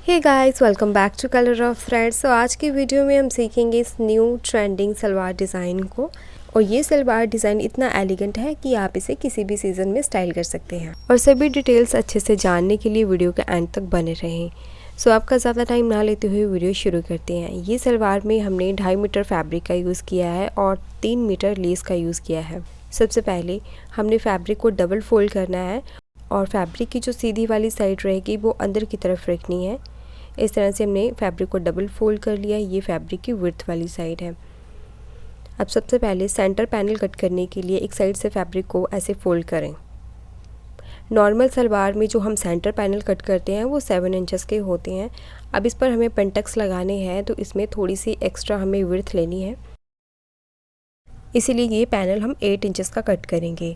Hey guys, welcome back to colour of threads. तो आज की वीडियो में हम सीखेंगे इस न्यू ट्रेंडिंग सलवार डिज़ाइन को। और ये सलवार डिज़ाइन इतना एलिगेंट है कि आप इसे किसी भी सीज़न में स्टाइल कर सकते हैं। और सभी डिटेल्स अच्छे से जानने के लिए वीडियो के एंड तक बने रहें। सो आपका ज़्यादा टाइम ना लेते हुए वीडियो शुरू करते हैं। ये सलवार में हमने 2.5 मीटर फैब्रिक का यूज़ किया है और 3 मीटर लेस का यूज़ किया है। सबसे पहले हमने फैब्रिक को डबल फोल्ड करना है और फैब्रिक की जो सीधी वाली साइड रहेगी वो अंदर की तरफ रखनी है। इस तरह से हमने फैब्रिक को डबल फोल्ड कर लिया। ये फैब्रिक की विड्थ वाली साइड है। अब सबसे पहले सेंटर पैनल कट करने के लिए एक साइड से फैब्रिक को ऐसे फोल्ड करें। नॉर्मल सलवार में जो हम सेंटर पैनल कट करते हैं वो 7 इंचेस के होते हैं। अब इस पर हमें पेंटेक्स लगाने हैं तो इसमें थोड़ी सी एक्स्ट्रा हमें विड्थ लेनी है, इसीलिए ये पैनल हम 8 इंचेस का कट करेंगे।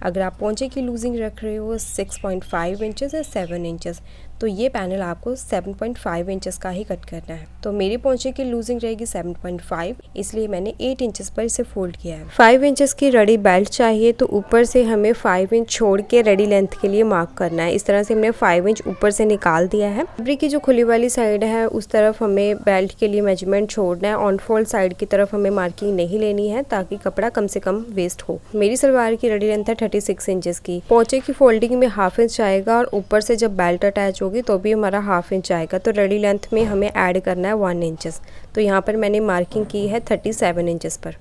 अगर आप पोंचे की लूजिंग रख रहे हो 6.5 इंचेस या 7 इंचेस, तो ये पैनल आपको 7.5 इंचेस का ही कट करना है। तो मेरे पोंचे की लूजिंग रहेगी 7.5, इसलिए मैंने 8 इंचेस पर इसे फोल्ड किया है। 5 इंचेस की रेडी बेल्ट चाहिए, तो ऊपर से हमें 5 इंच छोड़ के रेडी लेंथ के लिए मार्क करना है। इस तरह से हमने 5 इंच ऊपर से निकाल दिया है। फैब्रिक की जो खुली वाली साइड है उस तरफ हमें बेल्ट के लिए मेजरमेंट छोड़ना है। ऑन फोल्ड साइड की तरफ हमें मार्किंग नहीं लेनी है ताकि कपड़ा कम से कम वेस्ट हो। मेरी सलवार की रेडी लेंथ है 36 इंचेस की। पोंचे की फोल्डिंग में ½ इंच आएगा और ऊपर से जब बेल्ट अटैच होगी तो भी हमारा ½ इंच आएगा। तो रेडी लेंथ में हमें ऐड करना है 1 इंचेस। तो यहाँ पर मैंने मार्किंग की है 37 इंचेस पर।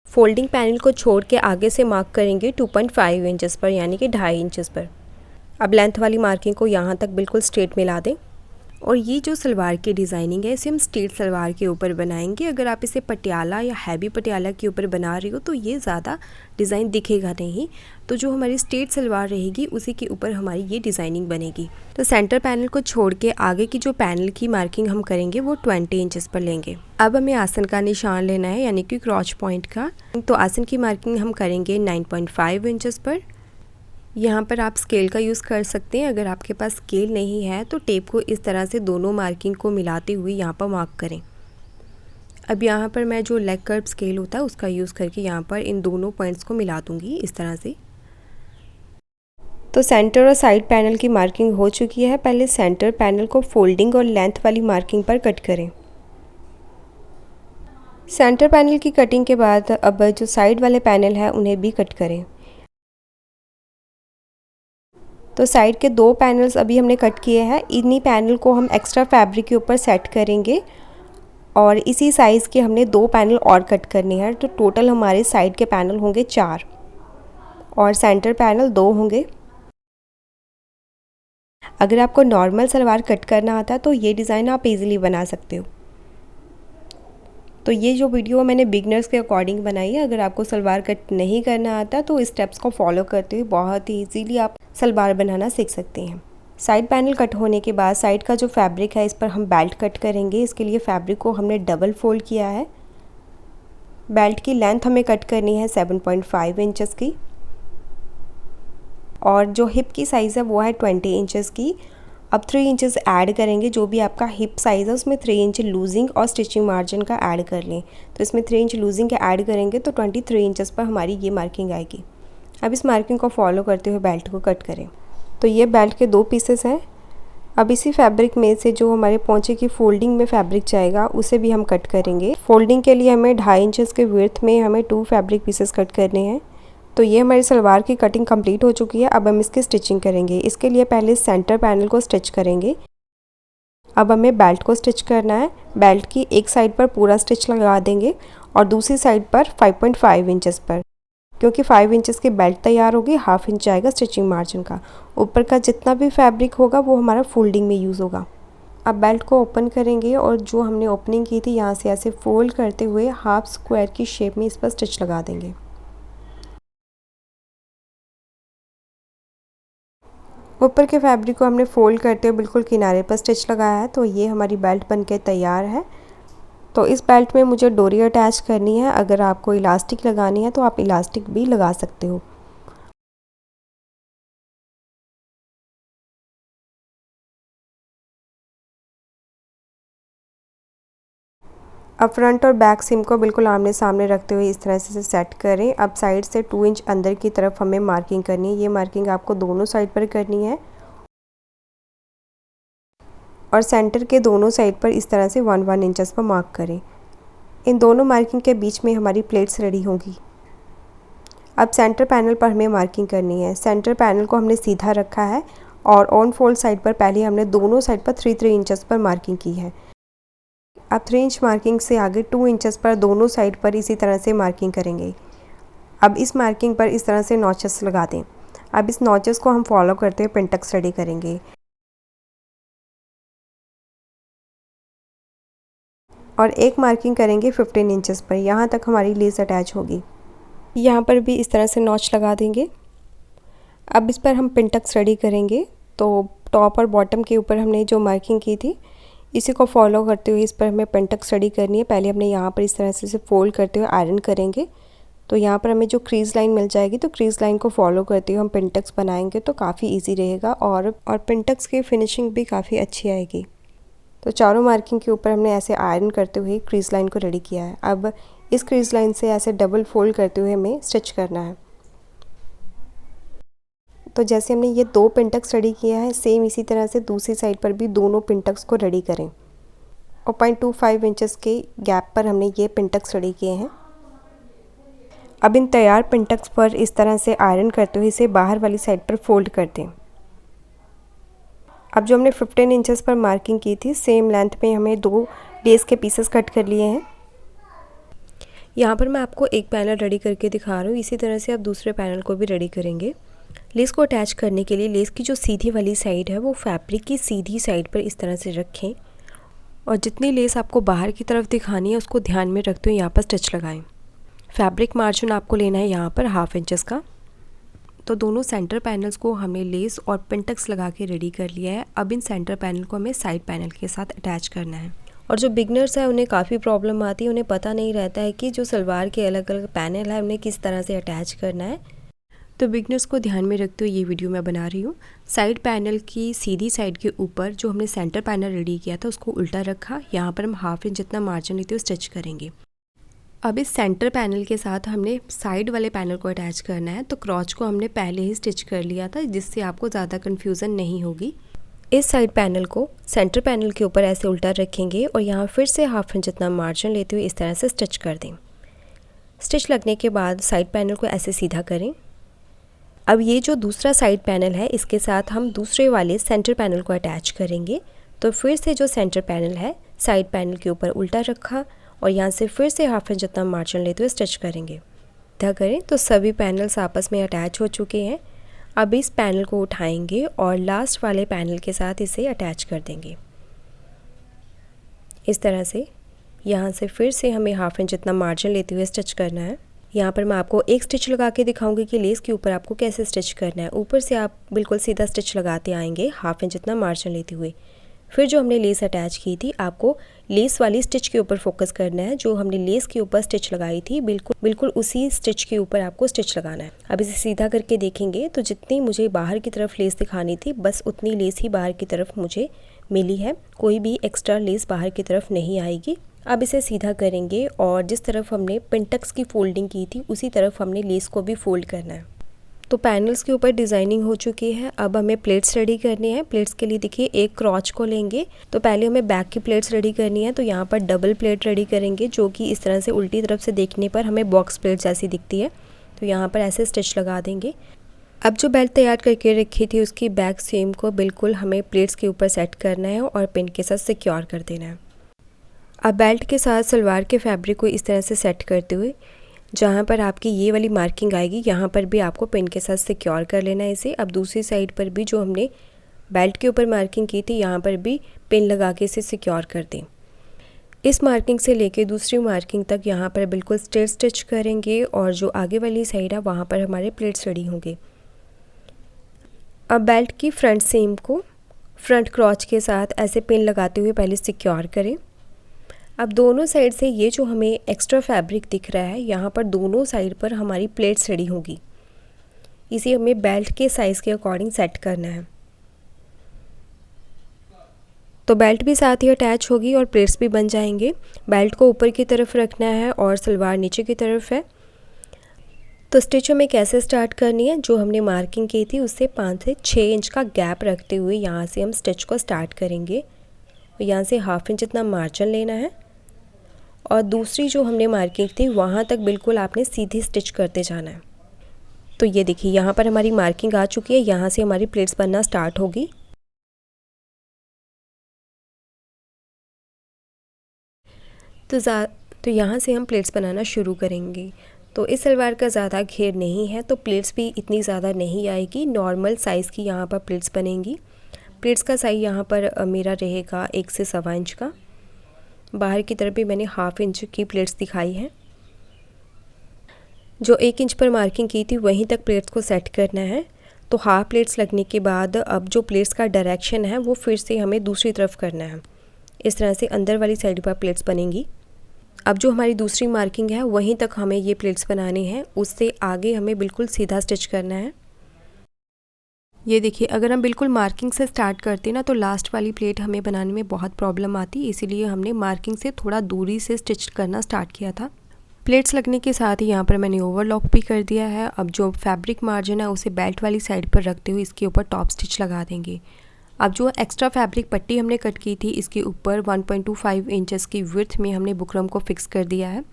फोल्डिंग पैनल को छोड़ के आगे से मार्क करेंगे 2.5 इंचेस पर, यानी कि 2.5 इंचेस पर। अब लेंथ वाली मार्किंग को यहाँ तक बिल्कुल स्ट्रेट मिला दें। और ये जो सलवार की डिज़ाइनिंग है इसे हम स्ट्रेट सलवार के ऊपर बनाएंगे। अगर आप इसे पटियाला या हैवी पटियाला के ऊपर बना रही हो तो ये ज़्यादा डिज़ाइन दिखेगा नहीं। तो जो हमारी स्ट्रेट सलवार रहेगी उसी के ऊपर हमारी ये डिज़ाइनिंग बनेगी। तो सेंटर पैनल को छोड़ के आगे की जो पैनल की मार्किंग हम करेंगे वो 20 इंचेस पर लेंगे। अब हमें आसन का निशान लेना है, यानी कि क्रॉच पॉइंट का। तो आसन की मार्किंग हम करेंगे 9.5 इंचेस पर। यहाँ पर आप स्केल का यूज़ कर सकते हैं। अगर आपके पास स्केल नहीं है तो टेप को इस तरह से दोनों मार्किंग को मिलाते हुए यहाँ पर मार्क करें। अब यहाँ पर मैं जो लेग कर्व स्केल होता है उसका यूज़ करके यहाँ पर इन दोनों पॉइंट्स को मिला दूँगी इस तरह से। तो सेंटर और साइड पैनल की मार्किंग हो चुकी है। पहले सेंटर पैनल को फोल्डिंग और लेंथ वाली मार्किंग पर कट करें। सेंटर पैनल की कटिंग के बाद अब जो साइड वाले पैनल है उन्हें भी कट करें। तो साइड के 2 पैनल्स अभी हमने कट किए हैं। इन्हीं पैनल को हम एक्स्ट्रा फैब्रिक के ऊपर सेट करेंगे और इसी साइज़ के हमने 2 पैनल और कट करने हैं। तो टोटल हमारे साइड के पैनल होंगे 4 और सेंटर पैनल 2 होंगे। अगर आपको नॉर्मल सलवार कट करना आता है तो ये डिज़ाइन आप इजीली बना सकते हो। तो ये जो वीडियो मैंने बिगनर्स के अकॉर्डिंग बनाई है। अगर आपको सलवार कट नहीं करना आता तो इस स्टेप्स को फॉलो करते हुए बहुत ही ईजीली आप सलवार बनाना सीख सकते हैं। साइड पैनल कट होने के बाद साइड का जो फैब्रिक है इस पर हम बेल्ट कट करेंगे। इसके लिए फैब्रिक को हमने डबल फोल्ड किया है। बेल्ट की लेंथ हमें कट करनी है 7.5 इंचेस की और जो हिप की साइज़ है वो है 20 इंचेस की। अब 3 इंचेस ऐड करेंगे। जो भी आपका हिप साइज़ है उसमें 3 इंच लूजिंग और स्टिचिंग मार्जिन का ऐड कर लें। तो इसमें 3 इंच लूजिंग का ऐड करेंगे तो 23 इंचेस पर हमारी ये मार्किंग आएगी। अब इस मार्किंग को फॉलो करते हुए बेल्ट को कट करें। तो ये बेल्ट के 2 पीसेस हैं। अब इसी फैब्रिक में से जो हमारे पोंचे की फोल्डिंग में फैब्रिक जाएगा उसे भी हम कट करेंगे। फोल्डिंग के लिए हमें 2.5 इंचेस के विड्थ में हमें 2 फैब्रिक पीसेस कट करने हैं। तो ये हमारी सलवार की कटिंग कंप्लीट हो चुकी है। अब हम इसकी स्टिचिंग करेंगे। इसके लिए पहले सेंटर पैनल को स्टिच करेंगे। अब हमें बेल्ट को स्टिच करना है। बेल्ट की एक साइड पर पूरा स्टिच लगा देंगे और दूसरी साइड पर 5.5 इंचेस पर। क्योंकि 5 इंचेस की बेल्ट तैयार होगी, ½ इंच आएगा स्टिचिंग मार्जिन का। ऊपर का जितना भी फैब्रिक होगा वो हमारा फोल्डिंग में यूज़ होगा। अब बेल्ट को ओपन करेंगे और जो हमने ओपनिंग की थी यहाँ से ऐसे फोल्ड करते हुए हाफ स्क्वायर की शेप में इस पर स्टिच लगा देंगे। ऊपर के फैब्रिक को हमने फोल्ड करते हुए बिल्कुल किनारे पर स्टिच लगाया है। तो ये हमारी बेल्ट बनके तैयार है। तो इस बेल्ट में मुझे डोरी अटैच करनी है। अगर आपको इलास्टिक लगानी है तो आप इलास्टिक भी लगा सकते हो। अब फ्रंट और बैक सिम को बिल्कुल आमने सामने रखते हुए इस तरह से सेट करें। अब साइड से 2 इंच अंदर की तरफ हमें मार्किंग करनी है। ये मार्किंग आपको दोनों साइड पर करनी है। और सेंटर के दोनों साइड पर इस तरह से 1-1 इंचेस पर मार्क करें। इन दोनों मार्किंग के बीच में हमारी प्लेट्स रेडी होंगी। अब सेंटर पैनल पर हमें मार्किंग करनी है। सेंटर पैनल को हमने सीधा रखा है और ऑन फोल्ड साइड पर पहले हमने दोनों साइड पर 3-3 इंचेस पर मार्किंग की है। अब 3 इंच मार्किंग से आगे 2 इंचेस पर दोनों साइड पर इसी तरह से मार्किंग करेंगे। अब इस मार्किंग पर इस तरह से नॉचेस लगा दें। अब इस नॉचेस को हम फॉलो करते हुए पिनटक्स रेडी करेंगे और एक मार्किंग करेंगे 15 इंचेस पर। यहाँ तक हमारी लेस अटैच होगी। यहाँ पर भी इस तरह से नॉच लगा देंगे। अब इस पर हम पिनटक्स रेडी करेंगे। तो टॉप और बॉटम के ऊपर हमने जो मार्किंग की थी इसी को फॉलो करते हुए इस पर हमें पिनटक्स रेडी करनी है। पहले हमने यहाँ पर इस तरह से इसे फोल्ड करते हुए आयरन करेंगे। तो यहाँ पर हमें जो क्रीज लाइन मिल जाएगी तो क्रीज लाइन को फॉलो करते हुए हम पिनटक्स बनाएंगे तो काफ़ी इजी रहेगा और पिनटक्स की फिनिशिंग भी काफ़ी अच्छी आएगी। तो चारों मार्किंग के ऊपर हमने ऐसे आयरन करते हुए क्रीज लाइन को रेडी किया है। अब इस क्रीज लाइन से ऐसे डबल फोल्ड करते हुए हमें स्टिच करना है। तो जैसे हमने ये 2 पिनटक्स रेडी किया है सेम इसी तरह से दूसरी साइड पर भी दोनों पिनटक्स को रेडी करें और 0.25 इंचेस के गैप पर हमने ये पिनटक्स रेडी किए हैं। अब इन तैयार पिनटक्स पर इस तरह से आयरन करते हुए इसे बाहर वाली साइड पर फोल्ड कर दें। अब जो हमने 15 इंचेस पर मार्किंग की थी सेम लेंथ में हमें 2 लेस के पीसेस कट कर लिए हैं। यहाँ पर मैं आपको एक पैनल रेडी करके दिखा रहा हूँ। इसी तरह से आप दूसरे पैनल को भी रेडी करेंगे। लेस को अटैच करने के लिए लेस की जो सीधी वाली साइड है वो फैब्रिक की सीधी साइड पर इस तरह से रखें और जितनी लेस आपको बाहर की तरफ दिखानी है उसको ध्यान में रखते हुए यहाँ पर स्टिच लगाएं। फैब्रिक मार्जिन आपको लेना है यहाँ पर 1/2 इंचेस का। तो दोनों सेंटर पैनल्स को हमने लेस और पिनटक्स लगा के रेडी कर लिया है। अब इन सेंटर पैनल को हमें साइड पैनल के साथ अटैच करना है। और जो बिगनर्स है उन्हें काफ़ी प्रॉब्लम आती है, उन्हें पता नहीं रहता है कि जो सलवार के अलग अलग पैनल है उन्हें किस तरह से अटैच करना है। तो बिगनर्स को ध्यान में रखते हुए ये वीडियो मैं बना रही हूँ। साइड पैनल की सीधी साइड के ऊपर जो हमने सेंटर पैनल रेडी किया था उसको उल्टा रखा। यहाँ पर हम 1/2 इंच जितना मार्जिन लेते हुए स्टिच करेंगे। अब इस सेंटर पैनल के साथ हमने साइड वाले पैनल को अटैच करना है। तो क्रॉच को हमने पहले ही स्टिच कर लिया था जिससे आपको ज़्यादा कन्फ्यूज़न नहीं होगी। इस साइड पैनल को सेंटर पैनल के ऊपर ऐसे उल्टा रखेंगे और यहाँ फिर से 1/2 इंच जितना मार्जिन लेते हुए इस तरह से स्टिच कर दें। स्टिच लगने के बाद साइड पैनल को ऐसे सीधा करें। अब ये जो दूसरा साइड पैनल है इसके साथ हम दूसरे वाले सेंटर पैनल को अटैच करेंगे। तो फिर से जो सेंटर पैनल है साइड पैनल के ऊपर उल्टा रखा और यहाँ से फिर से 1/2 इंच जितना मार्जिन लेते हुए स्टिच करेंगे। सीधा करें तो सभी पैनल्स आपस में अटैच हो चुके हैं। अब इस पैनल को उठाएंगे और लास्ट वाले पैनल के साथ इसे अटैच कर देंगे। इस तरह से यहाँ से फिर से हमें 1/2 इंच जितना मार्जिन लेते हुए स्टिच करना है। यहाँ पर मैं आपको एक स्टिच लगा के दिखाऊंगी कि लेस के ऊपर आपको कैसे स्टिच करना है। ऊपर से आप बिल्कुल सीधा स्टिच लगाते आएंगे 1/2 इंच जितना मार्जिन लेते हुए। फिर जो हमने लेस अटैच की थी आपको लेस वाली स्टिच के ऊपर फोकस करना है। जो हमने लेस के ऊपर स्टिच लगाई थी बिल्कुल उसी स्टिच के ऊपर आपको स्टिच लगाना है। अब इसे सीधा करके देखेंगे तो जितनी मुझे बाहर की तरफ लेस दिखानी थी बस उतनी लेस ही बाहर की तरफ मुझे मिली है। कोई भी एक्स्ट्रा लेस बाहर की तरफ नहीं आएगी। अब इसे सीधा करेंगे और जिस तरफ हमने पिनटक्स की फोल्डिंग की थी उसी तरफ हमने लेस को भी फोल्ड करना है। तो पैनल्स के ऊपर डिज़ाइनिंग हो चुकी है। अब हमें प्लेट्स रेडी करनी है। प्लेट्स के लिए देखिए एक क्रॉच को लेंगे। तो पहले हमें बैक की प्लेट्स रेडी करनी है। तो यहाँ पर डबल प्लेट रेडी करेंगे जो कि इस तरह से उल्टी तरफ से देखने पर हमें बॉक्स प्लेट जैसी दिखती है। तो यहाँ पर ऐसे स्टिच लगा देंगे। अब जो बेल्ट तैयार करके रखी थी उसकी बैक सेम को बिल्कुल हमें प्लेट्स के ऊपर सेट करना है और पिन के साथ सिक्योर कर देना है। अब बेल्ट के साथ सलवार के फैब्रिक को इस तरह से सेट करते हुए जहाँ पर आपकी ये वाली मार्किंग आएगी यहाँ पर भी आपको पिन के साथ सिक्योर कर लेना है इसे। अब दूसरी साइड पर भी जो हमने बेल्ट के ऊपर मार्किंग की थी यहाँ पर भी पिन लगा के इसे सिक्योर कर दें। इस मार्किंग से लेके दूसरी मार्किंग तक यहाँ पर बिल्कुल स्ट्रेट स्टिच करेंगे और जो आगे वाली साइड है वहाँ पर हमारे प्लेट्स रेडी होंगे। अब बेल्ट की फ्रंट सीम को फ्रंट क्रॉच के साथ ऐसे पिन लगाते हुए पहले सिक्योर करें। अब दोनों साइड से ये जो हमें एक्स्ट्रा फैब्रिक दिख रहा है यहाँ पर दोनों साइड पर हमारी प्लेट्स रेडी होगी। इसे हमें बेल्ट के साइज़ के अकॉर्डिंग सेट करना है। तो बेल्ट भी साथ ही अटैच होगी और प्लेट्स भी बन जाएंगे। बेल्ट को ऊपर की तरफ रखना है और सलवार नीचे की तरफ है। तो स्टिच हमें कैसे स्टार्ट करनी है, जो हमने मार्किंग की थी उससे 5 से 6 इंच का गैप रखते हुए यहाँ से हम स्टिच को स्टार्ट करेंगे। यहाँ से 1/2 इंच इतना मार्जिन लेना है और दूसरी जो हमने मार्किंग थी वहाँ तक बिल्कुल आपने सीधी स्टिच करते जाना है। तो ये देखिए यहाँ पर हमारी मार्किंग आ चुकी है, यहाँ से हमारी प्लेट्स बनना स्टार्ट होगी। तो यहाँ से हम प्लेट्स बनाना शुरू करेंगे। तो इस सलवार का ज़्यादा घेर नहीं है तो प्लेट्स भी इतनी ज़्यादा नहीं आएगी, नॉर्मल साइज़ की यहाँ पर प्लेट्स बनेंगी। प्लेट्स का साइज़ यहाँ पर मेरा रहेगा 1 से 1.25 इंच का। बाहर की तरफ भी मैंने 1/2 इंच की प्लेट्स दिखाई हैं। जो 1 इंच पर मार्किंग की थी वहीं तक प्लेट्स को सेट करना है। तो हाफ प्लेट्स लगने के बाद अब जो प्लेट्स का डायरेक्शन है वो फिर से हमें दूसरी तरफ करना है। इस तरह से अंदर वाली साइड पर प्लेट्स बनेंगी। अब जो हमारी दूसरी मार्किंग है वहीं तक हमें ये प्लेट्स बनानी है, उससे आगे हमें बिल्कुल सीधा स्टिच करना है। ये देखिए अगर हम बिल्कुल मार्किंग से स्टार्ट करते ना तो लास्ट वाली प्लेट हमें बनाने में बहुत प्रॉब्लम आती, इसीलिए हमने मार्किंग से थोड़ा दूरी से स्टिच करना स्टार्ट किया था। प्लेट्स लगने के साथ ही यहाँ पर मैंने ओवरलॉक भी कर दिया है। अब जो फैब्रिक मार्जिन है उसे बेल्ट वाली साइड पर रखते हुए इसके ऊपर टॉप स्टिच लगा देंगे। अब जो एक्स्ट्रा फैब्रिक पट्टी हमने कट की थी इसके ऊपर 1.25 इंचेस की विड्थ में हमने बुकरम को फिक्स कर दिया है।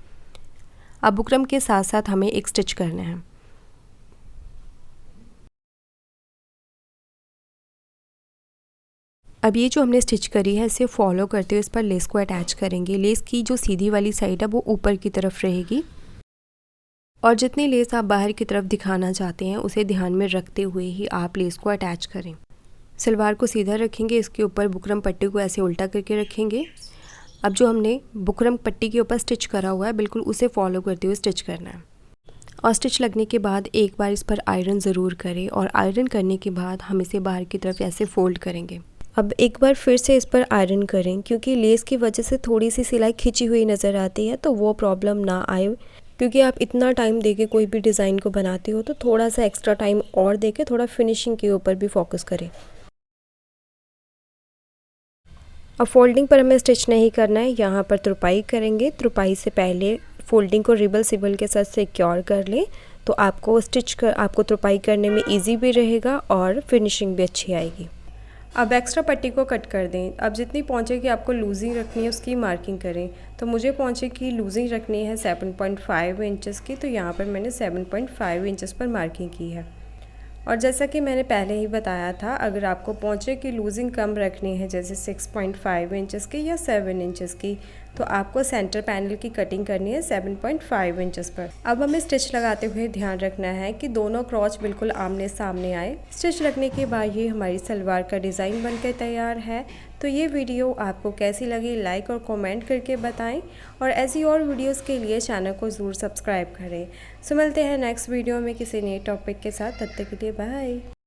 अब बुकरम के साथ साथ हमें एक स्टिच करना है। अब ये जो हमने स्टिच करी है इसे फॉलो करते हुए इस पर लेस को अटैच करेंगे। लेस की जो सीधी वाली साइड है वो ऊपर की तरफ रहेगी और जितनी लेस आप बाहर की तरफ दिखाना चाहते हैं उसे ध्यान में रखते हुए ही आप लेस को अटैच करें। सलवार को सीधा रखेंगे, इसके ऊपर बुकरम पट्टी को ऐसे उल्टा करके रखेंगे। अब जो हमने बुकरम पट्टी के ऊपर स्टिच करा हुआ है बिल्कुल उसे फॉलो करते हुए स्टिच करना है। और स्टिच लगने के बाद एक बार इस पर आयरन ज़रूर करें और आयरन करने के बाद हम इसे बाहर की तरफ ऐसे फोल्ड करेंगे। अब एक बार फिर से इस पर आयरन करें क्योंकि लेस की वजह से थोड़ी सी सिलाई खिंची हुई नज़र आती है, तो वो प्रॉब्लम ना आए। क्योंकि आप इतना टाइम देके कोई भी डिज़ाइन को बनाते हो तो थोड़ा सा एक्स्ट्रा टाइम और देके थोड़ा फिनिशिंग के ऊपर भी फोकस करें। अब फोल्डिंग पर हमें स्टिच नहीं करना है, यहाँ पर तुरपाई करेंगे। तुरपाई से पहले फोल्डिंग को रिबल सिबल के साथ सिक्योर कर लें तो आपको तुरपाई करने में इजी भी रहेगा और फिनिशिंग भी अच्छी आएगी। अब एक्स्ट्रा पट्टी को कट कर दें। अब जितनी पहुँचे की आपको लूजिंग रखनी है उसकी मार्किंग करें। तो मुझे पहुँचे की लूजिंग रखनी है 7.5 इंचेस की, तो यहाँ पर मैंने 7.5 इंचेस पर मार्किंग की है। और जैसा कि मैंने पहले ही बताया था, अगर आपको पहुँचे की लूजिंग कम रखनी है जैसे 6.5 इंचेस की या 7 इंचेस की, तो आपको सेंटर पैनल की कटिंग करनी है 7.5 इंचेस पर। अब हमें स्टिच लगाते हुए ध्यान रखना है कि दोनों क्रॉच बिल्कुल आमने सामने आए। स्टिच लगने के बाद ये हमारी सलवार का डिज़ाइन बनकर तैयार है। तो ये वीडियो आपको कैसी लगी लाइक और कमेंट करके बताएं और ऐसी और वीडियोस के लिए चैनल को ज़रूर सब्सक्राइब करें। सो मिलते हैं नेक्स्ट वीडियो में किसी नए टॉपिक के साथ, तब तक के लिए बाय।